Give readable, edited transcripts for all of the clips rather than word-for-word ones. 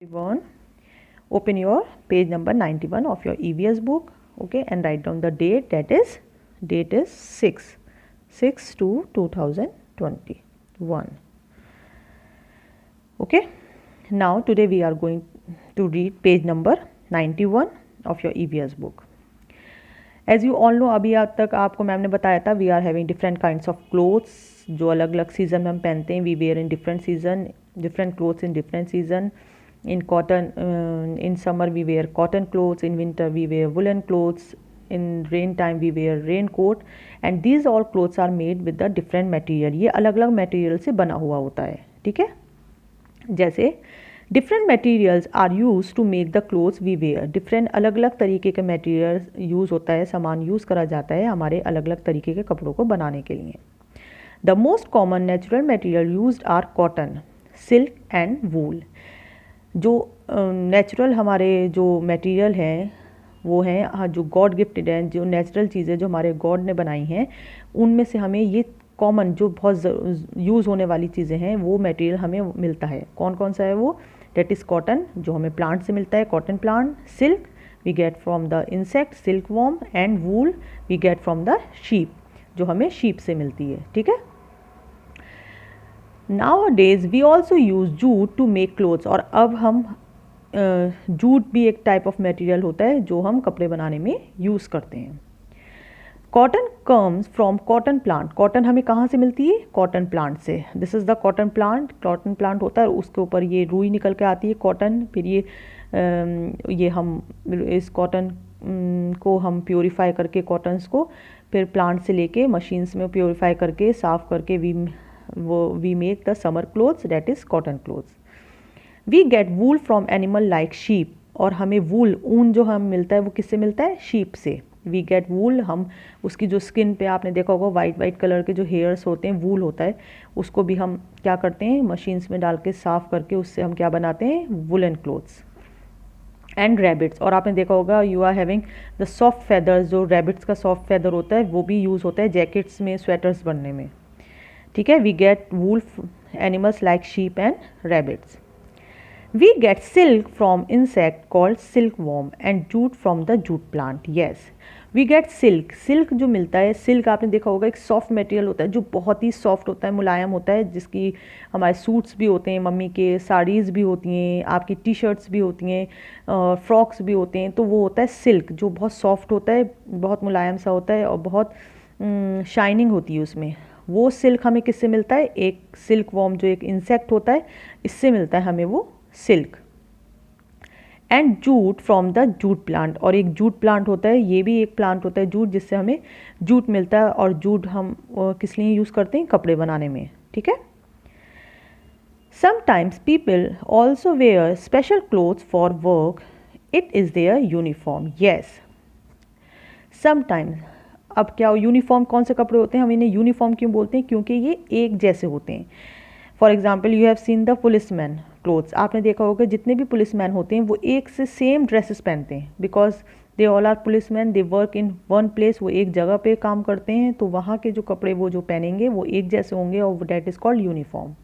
91. Open your page number 91 of your EVS book, okay, and write down the date. Date is 6/2/2021. Okay, now today we are going to read page number 91 of your EVS book. As you all know, अभी आज तक आपको ma'am ने बताया था we are having different kinds of clothes, जो अलग अलग सीज़न में हम पहनते हैं. We wear in different season, different clothes in different season. In cotton, in summer we wear cotton clothes, in winter we wear woolen clothes, in rain time we wear raincoat, and these all clothes are made with the different material. ये अलग अलग material से बना हुआ होता है, ठीक है. जैसे different materials are used to make the clothes we wear. different अलग अलग तरीके के materials use होता है, सामान use करा जाता है हमारे अलग अलग तरीके के कपड़ों को बनाने के लिए. The most common natural material used are cotton, silk and wool. जो नेचुरल हमारे जो मटेरियल हैं वो हैं जो गॉड गिफ्टेड हैं, जो नेचुरल चीज़ें जो हमारे गॉड ने बनाई हैं, उनमें से हमें ये कॉमन जो बहुत यूज़ होने वाली चीज़ें हैं वो मटेरियल हमें मिलता है. कौन कौन सा है वो? डेट इज़ कॉटन, जो हमें प्लांट से मिलता है, cotton plant. Silk we get from the insect, silk worm. And wool we get from the sheep, जो हमें शीप से मिलती है, ठीक है. Nowadays we also use jute to make clothes. और अब हम जूट भी एक टाइप ऑफ मटेरियल होता है जो हम कपड़े बनाने में यूज़ करते हैं. Cotton comes from cotton plant. Cotton हमें कहाँ से मिलती है? कॉटन प्लांट से. This is the cotton plant. Cotton plant होता है, उसके ऊपर ये रुई निकल के आती है कॉटन. फिर ये हम इस कॉटन को हम प्योरीफाई करके कॉटन्स को फिर प्लांट से लेके मशीन्स में प्योरीफाई करके साफ़ करके we make the summer clothes, that is cotton clothes. We get wool from animal like sheep. और हमें wool, ऊन जो हम मिलता है वो किससे मिलता है? sheep से. We get wool, हम उसकी जो स्किन पे आपने देखा होगा वाइट कलर के जो हेयर्स होते हैं, wool होता है, उसको भी हम क्या करते हैं? मशीन्स में डाल के साफ़ करके उससे हम क्या बनाते हैं? Woollen clothes. And rabbits. और आपने देखा होगा you are having the soft feathers. जो रैबिट्स का सॉफ्ट फेदर होता है वो भी यूज़ होता है जैकेट्स में, स्वेटर्स बनने में, ठीक है. We get wool animals like sheep and rabbits. We get silk from insect called silk worm and jute from the jute plant. Yes, we get silk. Silk जो मिलता है, सिल्क आपने देखा होगा एक सॉफ्ट मटेरियल होता है जो बहुत ही सॉफ्ट होता है, मुलायम होता है, जिसकी हमारे सूट्स भी होते हैं, मम्मी के साड़ीज़ भी होती हैं, आपकी टी शर्ट्स भी होती हैं, फ्रॉक्स भी होते हैं. तो वो होता है सिल्क, जो बहुत सॉफ्ट होता है, बहुत मुलायम सा होता है और बहुत शाइनिंग होती है उसमें. वो सिल्क हमें किससे मिलता है? एक सिल्क वॉर्म जो एक इंसेक्ट होता है, इससे मिलता है हमें वो silk. And jute from the jute plant. और एक जूट प्लांट होता है, ये भी एक प्लांट होता है जूट, जिससे हमें जूट मिलता है. और जूट हम किस लिए यूज़ करते हैं? कपड़े बनाने में, ठीक है. Sometimes people also wear special clothes for work. It is their uniform. Yes, sometimes. अब क्या यूनिफॉर्म कौन से कपड़े होते हैं? हम इन्हें यूनिफॉर्म क्यों बोलते हैं? क्योंकि ये एक जैसे होते हैं. For example you have seen the policeman clothes. आपने देखा होगा जितने भी पुलिसमैन होते हैं वो एक से सेम ड्रेसेस पहनते हैं, because they all are policeman, they work in one place. वो एक जगह पे काम करते हैं, तो वहाँ के जो कपड़े वो जो पहनेंगे वो एक जैसे होंगे, और that is called uniform.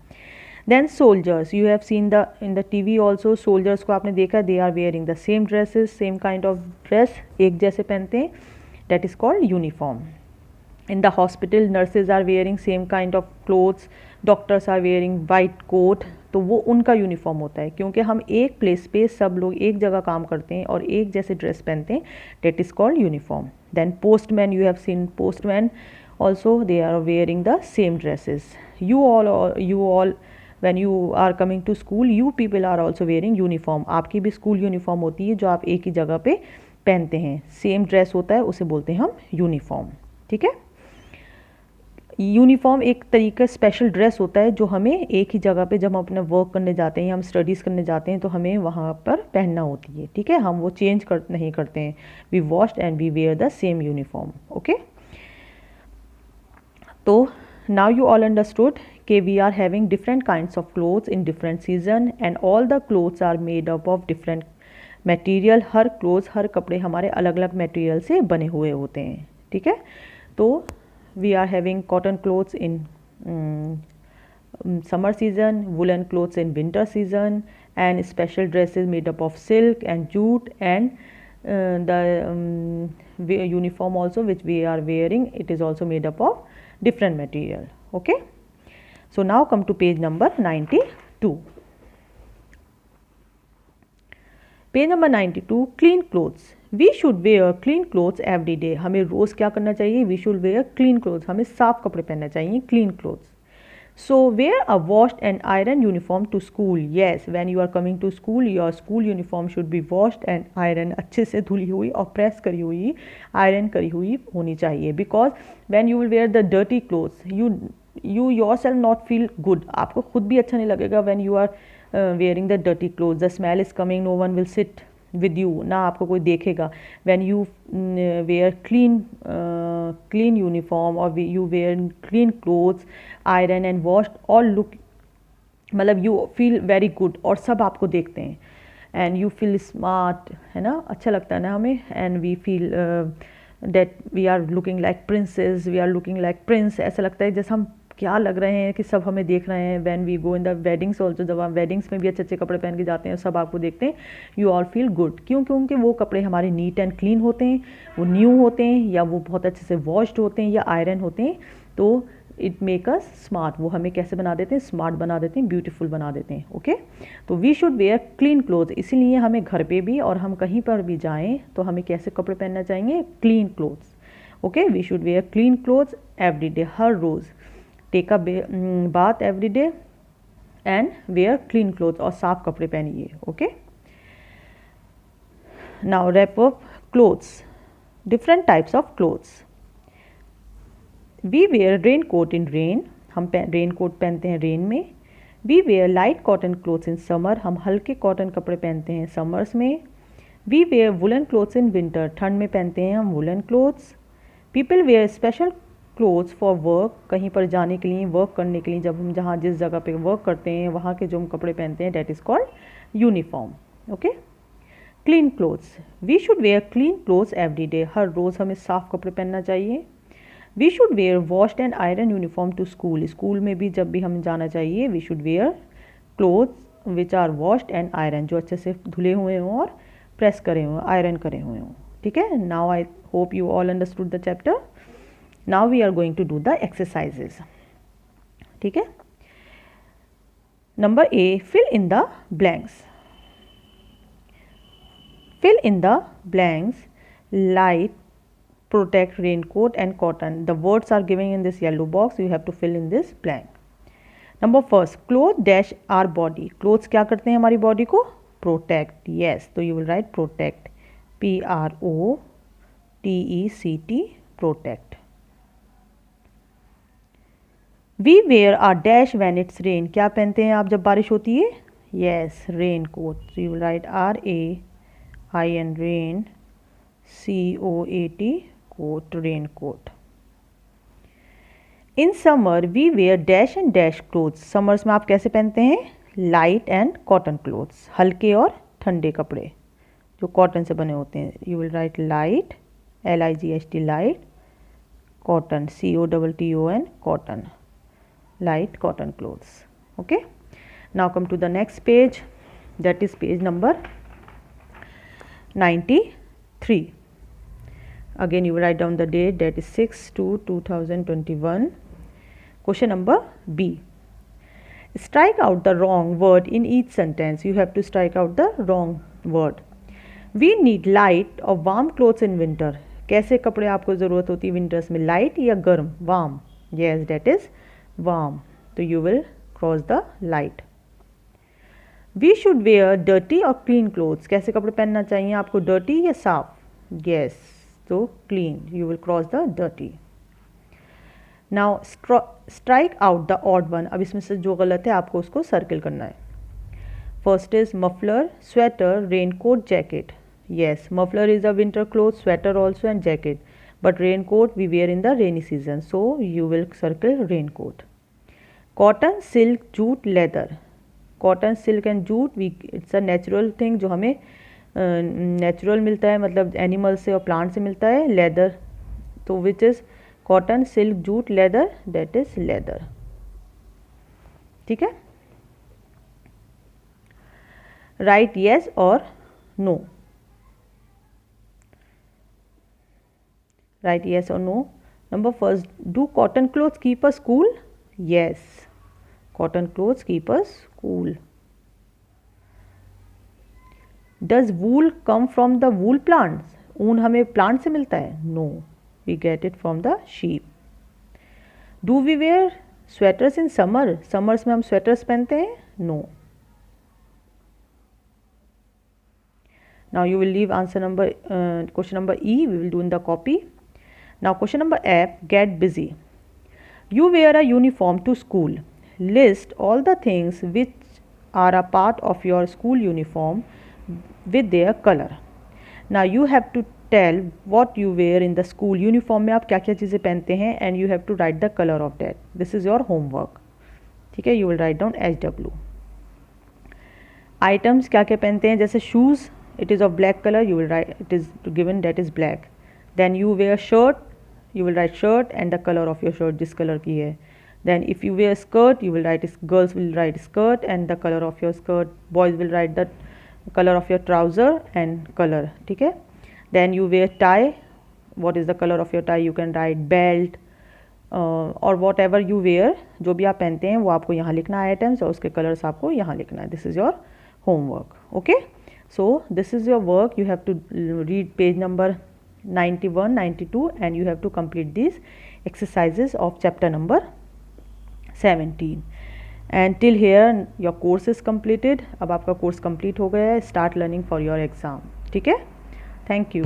Then soldiers. You have seen the in the TV also. Soldiers को आपने देखा, they are wearing the same dresses, same kind of dress, एक जैसे पहनते हैं. That is called uniform. In the hospital, nurses are wearing same kind of clothes. Doctors are wearing white coat. तो वो उनका यूनिफॉर्म होता है, क्योंकि हम एक प्लेस पे सब लोग एक जगह काम करते हैं और एक जैसे ड्रेस पहनते हैं. That is called uniform. Then postman, you have seen postman also. They are wearing the same dresses. You all when you are coming to school, you people are also wearing uniform. आपकी भी school uniform होती है जो आप एक ही जगह पे पहनते हैं, सेम ड्रेस होता है, उसे बोलते हैं हम यूनिफॉर्म, ठीक है. यूनिफॉर्म एक तरीका स्पेशल ड्रेस होता है जो हमें एक ही जगह पे जब हम अपना वर्क करने जाते हैं या हम स्टडीज़ करने जाते हैं तो हमें वहाँ पर पहनना होती है, ठीक है. हम वो चेंज नहीं करते हैं. We washed and we wear the same uniform, okay. तो नाउ यू ऑल अंडरस्टूड कि we are having different kinds of clothes in different season and all the clothes are made up of different material. हर clothes, हर कपड़े हमारे अलग अलग material से बने हुए होते हैं, ठीक है. तो we are having cotton clothes in summer season, woolen clothes in winter season, and special dresses made up of silk and jute, and the uniform also which we are wearing, it is also made up of different material. Okay, so now come to page number 92. Page number 92, clean clothes. We should wear clean clothes every day. हमें रोज़ क्या करना चाहिए? We should wear clean clothes. हमें साफ कपड़े पहनना चाहिए, clean clothes. So wear a washed and iron uniform to school. Yes, when you are coming to school, your school uniform should be washed and iron. अच्छे से धुली हुई और प्रेस करी हुई, आयरन करी हुई होनी चाहिए. Because when you will wear the dirty clothes, you yourself not feel good. आपको खुद भी अच्छा नहीं लगेगा when you are wearing the dirty clothes. The smell is coming, no one will sit with you, ना आपको कोई देखेगा. When you wear clean uniform or you wear clean clothes, iron and washed, all look, मतलब you feel very good और सब आपको देखते हैं, and you feel smart, है ना, अच्छा लगता है ना हमें, and we feel that we are looking like princess, we are looking like prince. ऐसा लगता है जैसे हम क्या लग रहे हैं कि सब हमें देख रहे हैं. When we go in the weddings also, जब हम वेडिंग्स में भी अच्छे अच्छे कपड़े पहन के जाते हैं, सब आपको देखते हैं, यू ऑल फील गुड. क्यों? क्योंकि वो कपड़े हमारे नीट एंड क्लीन होते हैं, वो न्यू होते हैं, या वो बहुत अच्छे से वॉश्ड होते हैं, या आयरन होते हैं. तो इट मेक अस स्मार्ट. वो हमें कैसे बना देते हैं? स्मार्ट बना देते हैं, ब्यूटीफुल बना देते हैं. ओके, तो we should wear clean cloth. इसीलिए हमें घर पे भी और हम कहीं पर भी जाएँ तो हमें कैसे कपड़े पहनना चाहिए? Clean clothes. Okay, we should wear clean clothes every day. हर रोज़ take a bath every day and wear clean cloth. और साफ कपड़े पहनिए. Okay, now wrap up clothes. Different types of clothes. We wear rain coat in rain. हम rain coat पहनते हैं rain में. We wear light cotton clothes in summer. हम हल्के कॉटन कपड़े पहनते हैं समर्स में. We wear woollen clothes in winter. ठंड में पहनते हैं हम woollen clothes. People wear special clothes for work. कहीं पर जाने के लिए, वर्क करने के लिए, जब हम जहाँ जिस जगह पे वर्क करते हैं वहाँ के जो हम कपड़े पहनते हैं, that is called uniform. Okay, clean clothes. We should wear clean clothes every day. हर रोज़ हमें साफ कपड़े पहनना चाहिए. We should wear washed and iron uniform to school. School में भी जब भी हम जाना चाहिए, we should wear clothes which are washed and iron. जो अच्छे से धुले हुए हों और प्रेस करे हों, आयरन करे हुए हों. ठीक है, now I hope you all understood the chapter. Now we are going to do the exercises. ठीक है, number A, fill in the blanks. Fill in the blanks. Light, protect, raincoat and cotton. The words are given in this yellow box. You have to fill in this blank. Number first, clothes dash our body. Clothes क्या करते हैं हमारी body को? Protect. Yes, so you will write protect. P-R-O-T-E-C-T, protect. We wear are dash when it's rain. क्या पहनते हैं आप जब बारिश होती है? Yes, rain coat. So you will write R-A-I-N, rain, C-O-A-T, coat, rain coat. In summer we wear dash and dash clothes. Summers में आप कैसे पहनते हैं? Light and cotton clothes. हल्के और ठंडे कपड़े जो कॉटन से बने होते हैं. You will right light, L-I-G-H-T, light, cotton, C-O-T-T-O-N, cotton. Light cotton clothes. Okay, now come to the next page, that is page number 93. Again you write down the date, that is 6/2/2021. Question number B. Strike out the wrong word in each sentence. You have to strike out the wrong word. We need light or warm clothes in winter. कैसे कपड़े आपको ज़रूरत होती है winters में? Light या गर्म? Warm. Yes, that is warm. So you will cross the light. We should wear dirty or clean clothes. कैसे कपड़े पहनना चाहिए आपको? dirty या साफ? Yes, so clean. You will cross the dirty. Now strike out the odd one. अब इसमें से जो गलत है आपको उसको सर्किल करना है. First is muffler, sweater, raincoat, jacket. Yes, muffler is a winter clothes, sweater also and jacket. But raincoat we wear in the rainy season, so you will circle raincoat. Cotton, silk, jute, leather. Cotton, silk and jute, it's a natural thing जो हमें natural मिलता है, मतलब animal से और plant से मिलता है. लेदर, तो which is cotton, silk, jute, leather, that is leather. ठीक है. Write yes or no. Write yes or no. Number first, do cotton clothes keep us cool? Yes, cotton clothes keep us cool. Does wool come from the wool plants? ऊन हमें plant से मिलता है? No, we get it from the sheep. Do we wear sweaters in summer? Summers में हम sweaters पहनते हैं? No. Now you will leave answer number question number E. We will do in the copy. Now question number F. Get busy. You wear a uniform to school. List all the things which are a part of your school uniform with their color. Now you have to tell what you wear in the school uniform में आप क्या क्या चीज़ें पहनते हैं and you have to write the color of that. This is your homework. ठीक है, you will write down HW. Items क्या क्या पहनते हैं, जैसे shoes, it is of black color, you will write, it is given that is black. Then you wear shirt, you will write shirt and the color of your shirt जिस color की है. Then if you wear skirt, you will write, girls will write skirt and the color of your skirt. Boys will write the color of your trouser and color. ठीक है. Then you wear tie, what is the color of your tie, you can write belt और whatever you wear, जो भी आप पहनते हैं वो आपको यहाँ लिखना है items और उसके colors आपको यहाँ लिखना है. This is your homework. Okay. So this is your work. You have to read page number 91, 92 and you have to complete these exercises of chapter number 17. And till here your course is completed. अब आपका course complete हो गया है. Start learning for your exam. ठीक है. Thank you.